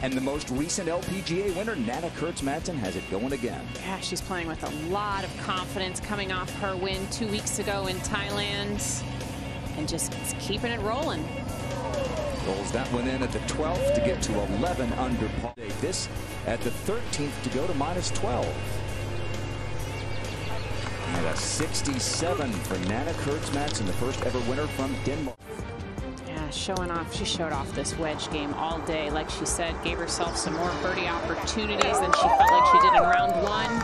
And the most recent LPGA winner, Nana Kurtz-Madsen, has it going again. Yeah, she's playing with a lot of confidence coming off her win 2 weeks ago in Thailand and just keeping it rolling. Rolls that one in at the 12th to get to 11 under par. This at the 13th to go to -12. And a 67 for Nana Kurtz-Madsen, the first ever winner from Denmark. Yeah, showing off. She showed off this wedge game all day. Like she said, gave herself some more birdie opportunities than she felt like she did in round one.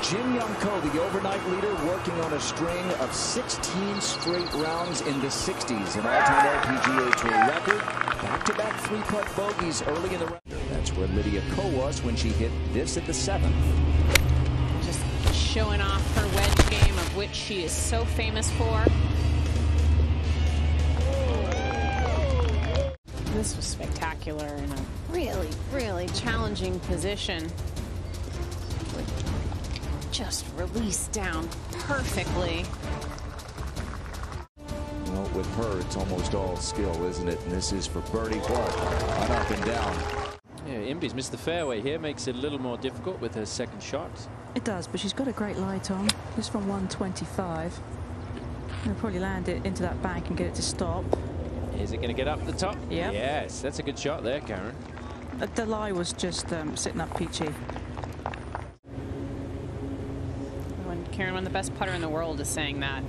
Jin Young Ko, the overnight leader, working on a string of 16 straight rounds in the 60s, an all-time LPGA Tour record. Back-to-back three-putt bogeys early in the round. That's where Lydia Ko was when she hit this at the 7th. Just showing off her wedge game, of which she is so famous for. This was spectacular in a really, really challenging position. Just released down perfectly. Well, with her, it's almost all skill, isn't it? And this is for birdie what? Right up and down. Yeah, Imby's missed the fairway here. Makes it a little more difficult with her second shot. It does, but she's got a great light on. Just from 125. They'll probably land it into that bank and get it to stop. Is it going to get up the top? Yeah. Yes, that's a good shot there, Karen. The lie was just sitting up peachy. Karen, one of the best putter in the world, is saying that.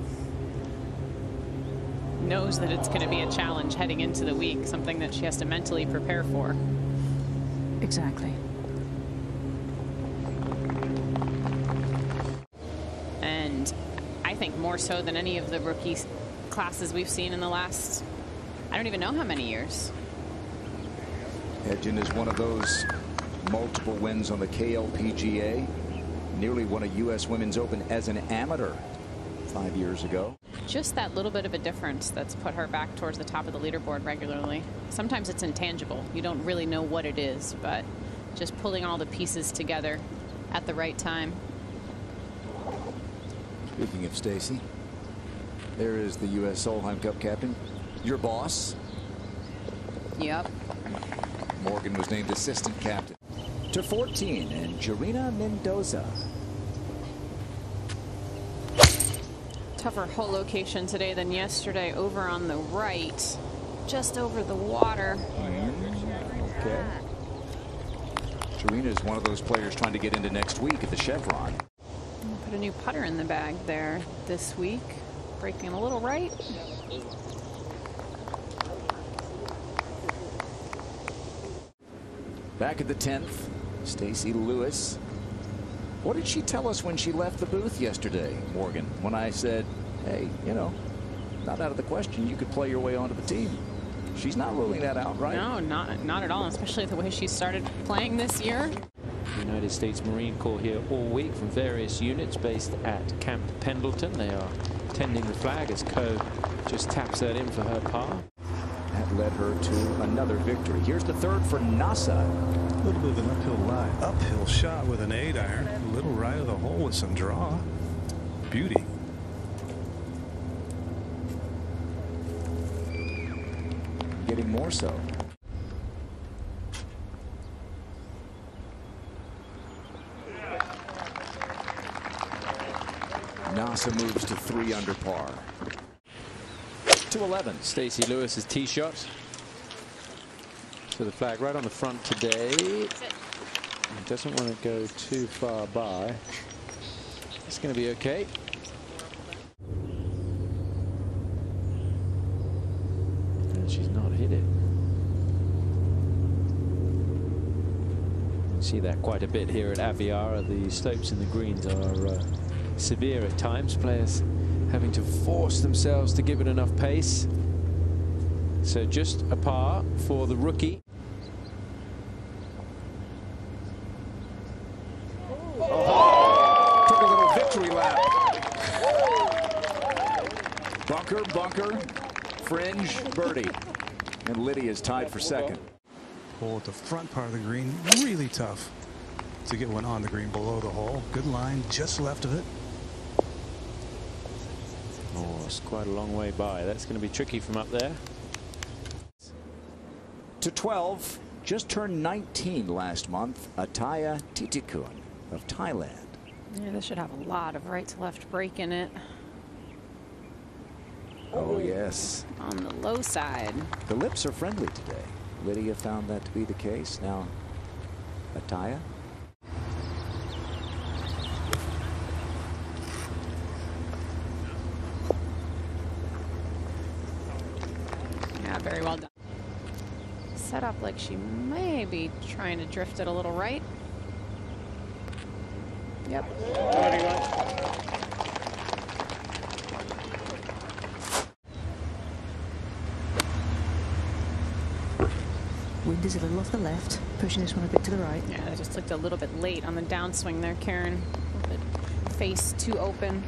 Knows that it's going to be a challenge heading into the week, something that she has to mentally prepare for. Exactly. And I think more so than any of the rookie classes we've seen in the last, I don't even know how many years. Jin is one of those multiple wins on the KLPGA. Nearly won a U.S. Women's Open as an amateur 5 years ago. Just that little bit of a difference that's put her back towards the top of the leaderboard regularly. Sometimes it's intangible. You don't really know what it is, but just pulling all the pieces together at the right time. Speaking of Stacy, there is the U.S. Solheim Cup captain, your boss. Yep. Morgan was named assistant captain. To 14, and Jarina Mendoza. Tougher hole location today than yesterday. Over on the right, just over the water. Okay. Jarina is one of those players trying to get into next week at the Chevron. Put a new putter in the bag there this week. Breaking a little right. Back at the 10th, Stacy Lewis. What did she tell us when she left the booth yesterday, Morgan, when I said, hey, you know, not out of the question you could play your way onto the team? She's not ruling that out, right? No, not at all, especially the way she started playing this year. United States Marine Corps here all week from various units based at Camp Pendleton. They are tending the flag as Ko just taps that in for her par. That led her to another victory. Here's the third for NASA. A little bit of an uphill shot with an 8-iron. A little right of the hole with some draw. Beauty. Getting more so. NASA moves to 3 under par. To 11. Stacy Lewis's tee shot. So the flag right on the front today. It doesn't want to go too far by. It's going to be okay. And she's not hit it. You can see that quite a bit here at Aviara. The slopes and the greens are severe at times. Players having to force themselves to give it enough pace. So just a par for the rookie. Oh, took a little victory lap. Bunker, fringe, birdie. And Lydia's tied for second. Hole at the front part of the green, really tough to get one on the green below the hole. Good line just left of it. Oh, it's quite a long way by. That's going to be tricky from up there. To 12, just turned 19 last month, Atthaya Titikun of Thailand. Yeah, this should have a lot of right to left break in it. Oh, yes. On the low side. The lips are friendly today. Lydia found that to be the case. Now, Atthaya. Yeah, very well done. Set up like she may be trying to drift it a little right. Yep. Wind is a little off the left, pushing this one a bit to the right. Yeah, I just looked a little bit late on the downswing there, Karen. A little bit face too open.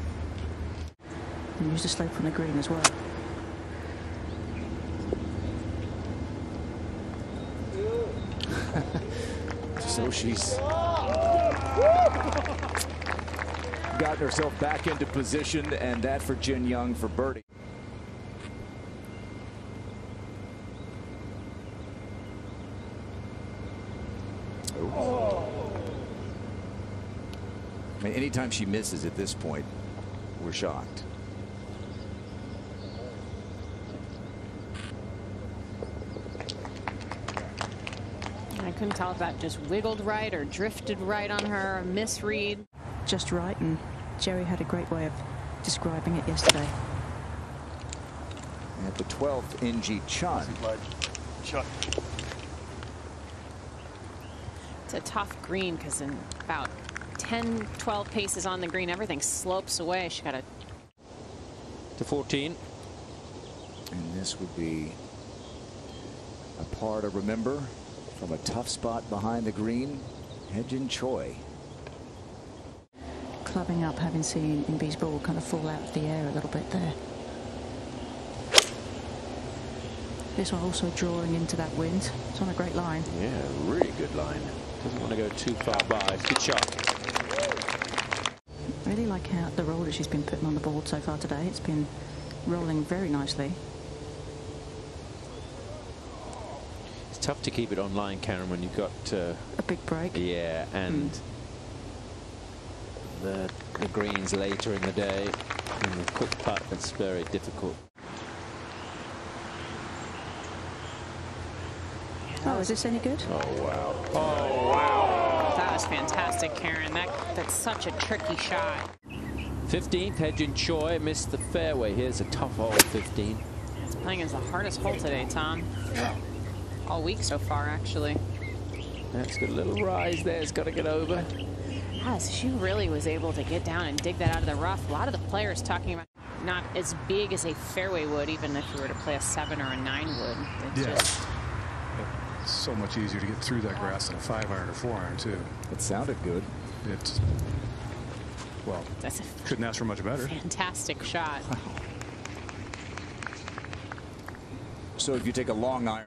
And use the slope on the green as well. So she's gotten herself back into position, and that for Jin Young for birdie. I mean, anytime she misses at this point, we're shocked. I couldn't tell if that just wiggled right or drifted right on her, a misread. Just right, and Jerry had a great way of describing it yesterday. At the 12th, NG Chun. It's a tough green because in about 10, 12 paces on the green, everything slopes away. She got to 14. And this would be a par to remember from a tough spot behind the green. Hye-Jin Choi. Clubbing up, having seen Inbee's ball kind of fall out of the air a little bit there. This one also drawing into that wind. It's on a great line. Yeah, really good line. Doesn't want to go too far by. Good shot. Really like how the roll that she's been putting on the board so far today. It's been rolling very nicely. It's tough to keep it online, Karen, when you've got a big break. Yeah, and the greens later in the day, and the quick putt, that's very difficult. Oh, is this any good? Oh, wow. Oh, wow. that was fantastic, Karen. That's such a tricky shot. 15th, Hye-Jin Choi missed the fairway. Here's a tough hole, 15. It's playing as the hardest hole today, Tom. All week so far, actually. That's got a little rise there. It's got to get over. Yes, she really was able to get down and dig that out of the rough. A lot of the players talking about not as big as a fairway would, even if you were to play a 7 or a 9 would. It's just it's so much easier to get through that grass than a 5-iron or 4-iron too. It sounded good. It's, well, that's a couldn't ask for much better. Fantastic shot. So if you take a long iron.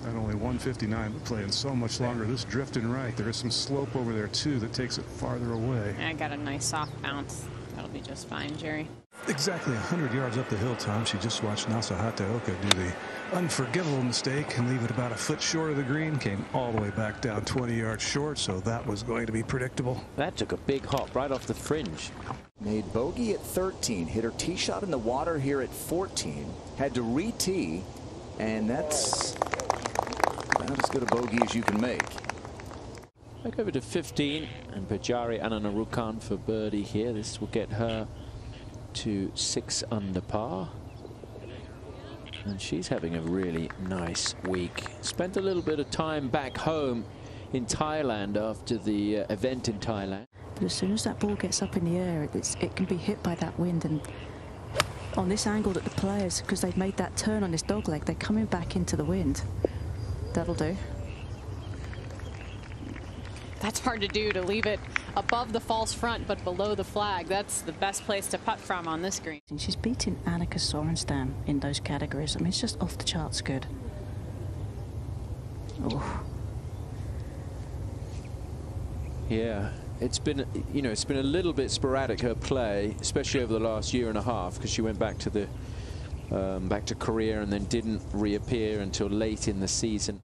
Not only 159, but playing so much longer. This drifting right. There is some slope over there too that takes it farther away. I got a nice soft bounce. That'll be just fine, Jerry. Exactly 100 yards up the hill, Tom. She just watched Nasa Hataoka do the unforgivable mistake and leave it about a foot short of the green. Came all the way back down 20 yards short, so that was going to be predictable. That took a big hop right off the fringe. Made bogey at 13. Hit her tee shot in the water here at 14. Had to re-tee, and that's about as good a bogey as you can make. Back over to 15, and Pajari Ananarukan for birdie here. This will get her to 6 under par. And she's having a really nice week. Spent a little bit of time back home in Thailand after the event in Thailand. But as soon as that ball gets up in the air, it can be hit by that wind. And on this angle that the players, because they've made that turn on this dogleg, they're coming back into the wind. That'll do. That's hard to do, to leave it above the false front but below the flag. That's the best place to putt from on this green. She's beaten Annika Sorenstam in those categories. I mean, it's just off the charts good. Oh. Yeah, it's been, you know, it's been a little bit sporadic, her play, especially over the last year and a half, because she went back to the back to career and then didn't reappear until late in the season.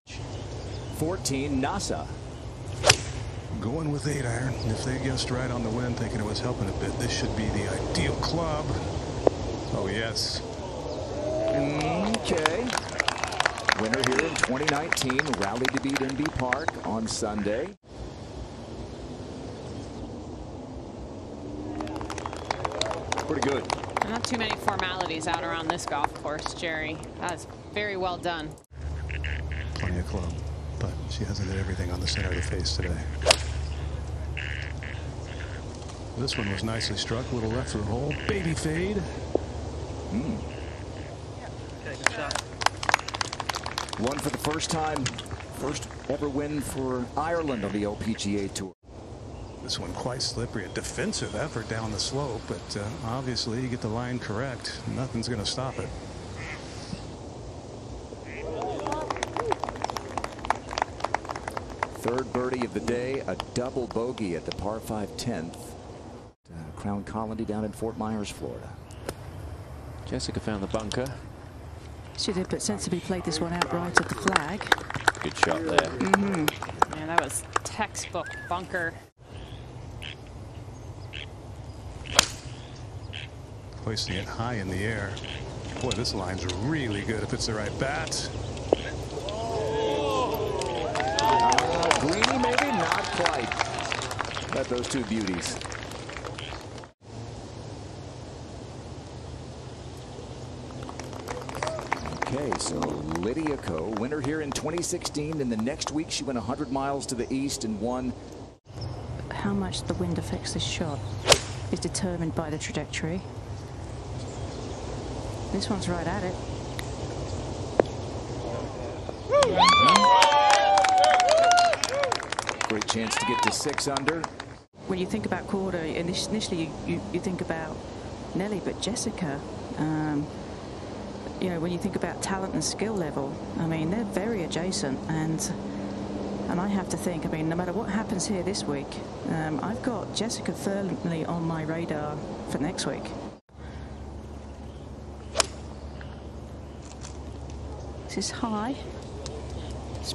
14, NASA. Going with 8-iron. If they guessed right on the wind, thinking it was helping a bit, this should be the ideal club. Oh, yes. Okay. Winner here in 2019, rallied to beat Inby Park on Sunday. Pretty good. Not too many formalities out around this golf course, Jerry. That's very well done. Plenty of club, but she hasn't hit everything on the center of the face today. This one was nicely struck. A little left of the hole. Baby fade. One for the first time. First ever win for Ireland on the LPGA Tour. This one quite slippery. A defensive effort down the slope, but obviously you get the line correct. Nothing's going to stop it. Third birdie of the day, a double bogey at the par 5 10th. Crown Colony down in Fort Myers, Florida. Jessica found the bunker. She did, but sensibly played this one out right at the flag. Good shot there. Man, that was textbook bunker. Placing it high in the air. Boy, this line's really good if it's the right bat. Greeny, maybe not quite. Got those two beauties. Okay, so Lydia Ko, winner here in 2016, and the next week she went 100 miles to the east and won. How much the wind affects this shot is determined by the trajectory. This one's right at it. Great chance to get to 6 under. When you think about Corder, initially you think about Nelly, but Jessica, you know, when you think about talent and skill level, I mean, they're very adjacent, and I have to think, I mean, no matter what happens here this week, I've got Jessica firmly on my radar for next week. This is high. It's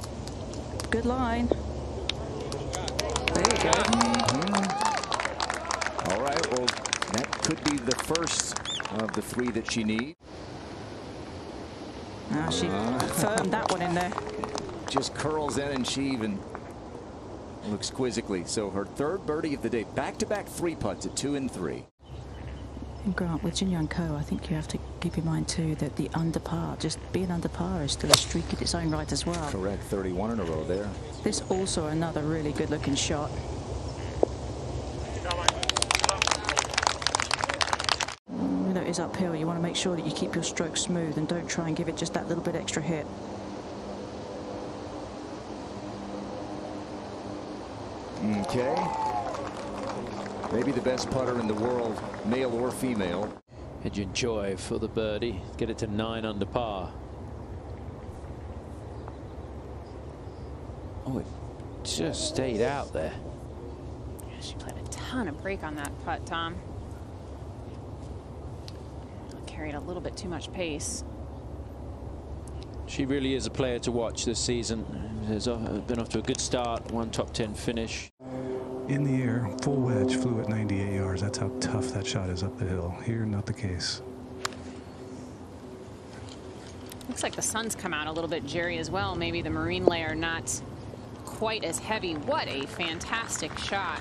good line. There you go. All right, well, that could be the first of the 3 that she needs. She firmed that one in there. Just curls in, and she even looks quizzically. So her third birdie of the day, back-to-back 3 putts at 2 and 3. And Grant, with Jin Young Ko, I think you have to keep in mind too that the under par, just being under par, is still a streak in its own right as well. Correct, 31 in a row there. This also another really good-looking shot. You know, it is uphill. You want to make sure that you keep your stroke smooth and don't try and give it just that little bit extra hit. Okay. Maybe the best putter in the world, male or female. Hedgen Choi for the birdie. Get it to 9 under par. Oh, it just stayed out there. Yeah, she played a ton of break on that putt, Tom. Carried a little bit too much pace. She really is a player to watch this season. Has been off to a good start, 1 top 10 finish. In the air, full wedge, flew at 98 yards. That's how tough that shot is up the hill. Here, not the case. Looks like the sun's come out a little bit, Jerry, as well. Maybe the marine layer not quite as heavy. What a fantastic shot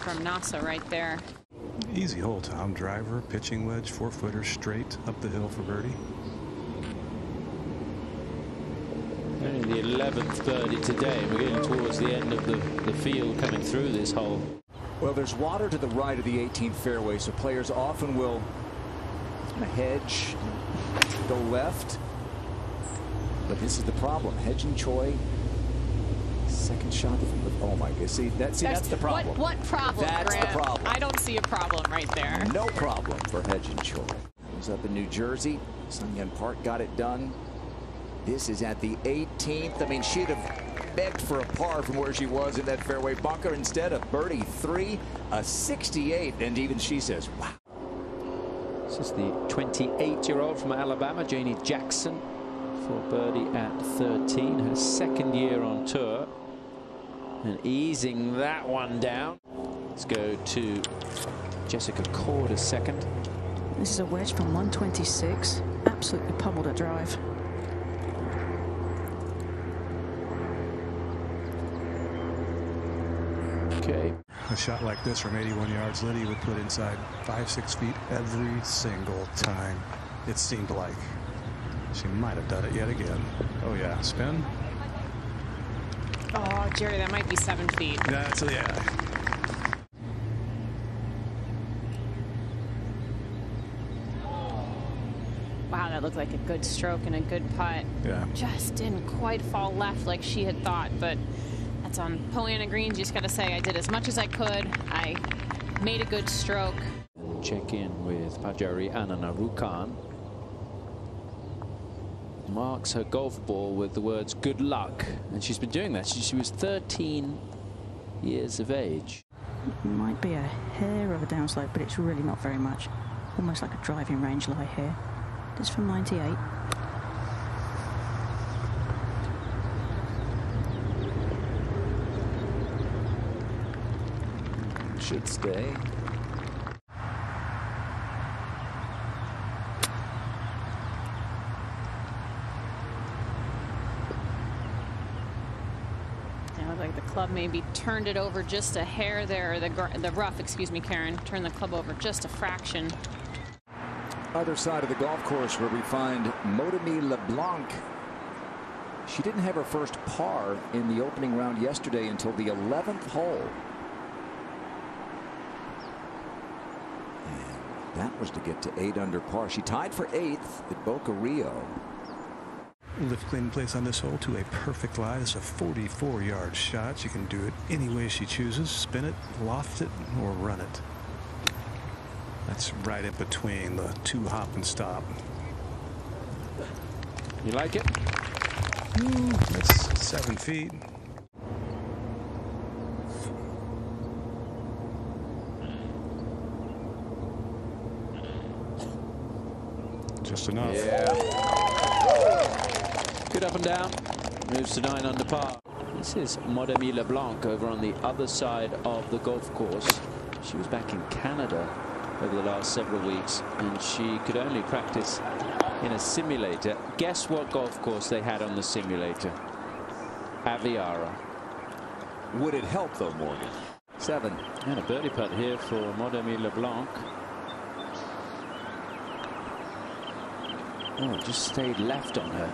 from NASA right there. Easy hole, Tom. Driver, pitching wedge, 4-footer straight up the hill for birdie. Only the 11th birdie today. We're getting towards the end of the field coming through this hole. Well, there's water to the right of the 18th fairway, so players often will hedge, go left. But this is the problem. Hedgen Choi, second shot from the, oh my goodness. See, that's the problem. What problem, That's Grant? the problem. I don't see a problem right there. No problem for Hedgen Choi. He's up in New Jersey. Sun Yun Park got it done. This is at the 18th. I mean, she'd have begged for a par from where she was in that fairway bunker. Instead of birdie 3, a 68, and even she says, wow. This is the 28-year-old from Alabama, Janie Jackson, for birdie at 13, her second year on tour, and easing that one down. Let's go to Jessica Korda second. This is a wedge from 126. Absolutely pummeled at drive. Okay. A shot like this from 81 yards, Liddy would put inside 5-6 feet every single time. It seemed like she might have done it yet again. Oh yeah, spin. Oh, Jerry, that might be 7 feet. That's, yeah. Wow, that looked like a good stroke and a good putt. Yeah. Just didn't quite fall left like she had thought, but that's on Poa annua greens. You just got to say I did as much as I could. I made a good stroke. Check in with Pajari Ananarukan. Marks her golf ball with the words "good luck," and she's been doing that since she was 13 years of age. It might be a hair of a downslope, but it's really not very much. Almost like a driving range lie here. This from 98. Should stay. Like the club maybe turned it over just a hair there, or the rough, excuse me, Karen, turned the club over just a fraction. Other side of the golf course where we find Modemi LeBlanc. She didn't have her first par in the opening round yesterday until the 11th hole. And that was to get to 8 under par. She tied for 8th at Boca Rio. Lift, clean, place on this hole to a perfect lie. It's a 44-yard shot. She can do it any way she chooses. Spin it, loft it, or run it. That's right in between the 2 hop and stop. You like it? That's 7 feet. Just enough. Yeah. Good up and down. Moves to 9 under par. This is Modemi LeBlanc over on the other side of the golf course. She was back in Canada over the last several weeks, and she could only practice in a simulator. Guess what golf course they had on the simulator? Aviara. Would it help though, Morgan? 7. And a birdie putt here for Modemi LeBlanc. Oh, it just stayed left on her.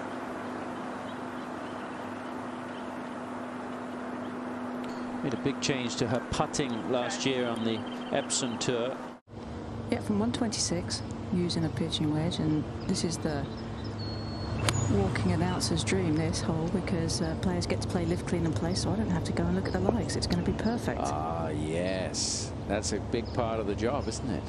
Made a big change to her putting last year on the Epsom Tour. Yeah, from 126, using a pitching wedge, and this is the walking announcer's dream, this hole, because players get to play live, clean and play, so I don't have to go and look at the likes. It's going to be perfect. Ah, yes. That's a big part of the job, isn't it?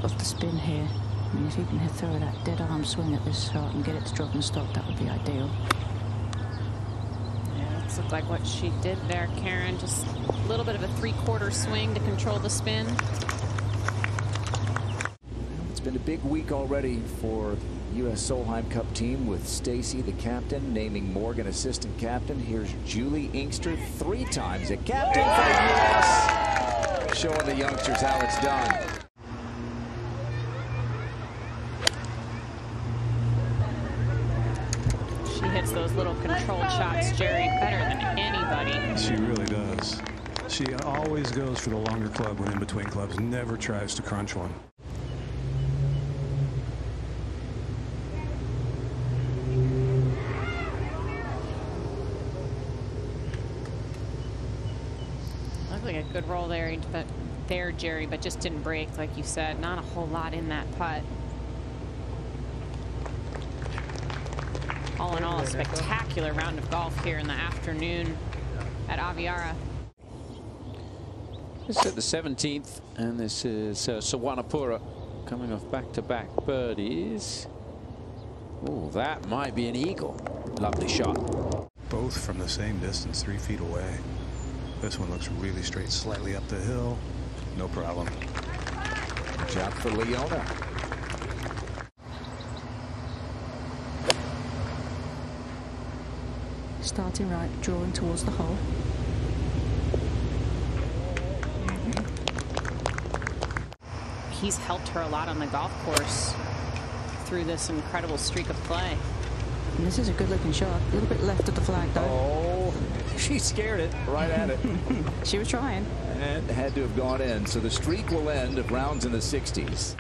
Of the spin here. I mean, if you can throw that dead arm swing at this shot and get it to drop and stop, that would be ideal. Looked like what she did there, Karen. Just a little bit of a 3/4 swing to control the spin. It's been a big week already for the U.S. Solheim Cup team, with Stacy, the captain, naming Morgan assistant captain. Here's Julie Inkster, 3 times a captain for the U.S., showing the youngsters how it's done. She hits those little controlled shots, Jerry, better than anybody. She really does. She always goes for the longer club when in between clubs, never tries to crunch one. Looked like a good roll there, Jerry, but just didn't break, like you said. Not a whole lot in that putt. All in all, a spectacular round of golf here in the afternoon at Aviara. This is at the 17th, and this is Sawanapura coming off back-to-back birdies. Oh, that might be an eagle. Lovely shot. Both from the same distance, 3 feet away. This one looks really straight, slightly up the hill. No problem. Watch out for Leona. Starting right, drawing towards the hole. He's helped her a lot on the golf course through this incredible streak of play. And this is a good looking shot. A little bit left of the flag though. Oh, she scared it right at it. She was trying. And had to have gone in. So the streak will end of rounds in the 60s.